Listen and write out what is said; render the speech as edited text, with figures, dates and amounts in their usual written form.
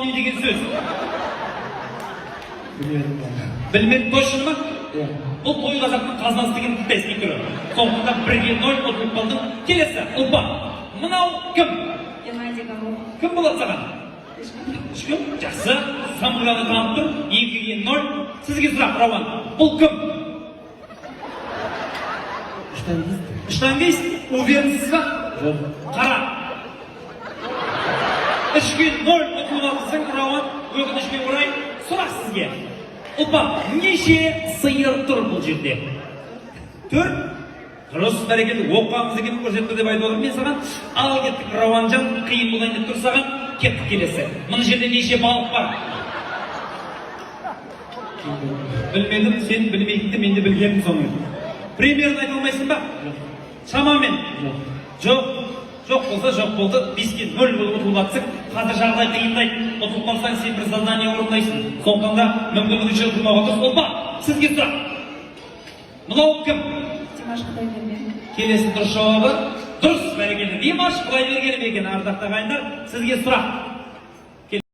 не деген сөз? Білмедім точно ма? Бұл той қазақтың қазынасы деген тестің түрі. Сондықтан 1-0 ұтылып қалдың. Келесі, ұлпа. Мынау кім? Кім болады саған? Ешкім? Жақсы. Самғаны танып тұр. 2-0. Сізге сұрақ, Рауан. Бұл кім? Штангист. Уверенсіз ба? Жоқ. Қара. 3-0 ұтылғансың, Рауан. Өкінішке орай сұрақ сізге. Ұлпа, неше сиыр тұр бұл жерде? 4. Дұрыс, бәрекелді, оқығанымыз екенін көрсетті деп айтып отырмын мен саған. Ал кеттік, Рауанжан, қиын болайын деп тұр саған. Кеттік келесі. Мына жерде неше балық бар? Білмедім, сен білмейтінді мен де білгенім соның. Примерін айта алмайсың ба? Шамамен? Жоқ. Жоқ болса жоқ болды. 5-0 болып ұтылып атсың. Қазір жағдай қиындайды. Ұтылып қалсаң сен бір задание орындайсың. Сондықтан да мүмкіндігінше ұтылмауға дұрыс. Ұлпа, сізге сұрақ. Мынау кім? Димаш Құдайберген. Келесі дұрыс жауабы. Дұрыс, бәрекелді. Димаш Құдайберген екен, ардақты ағайындар. Сізге сұрақ.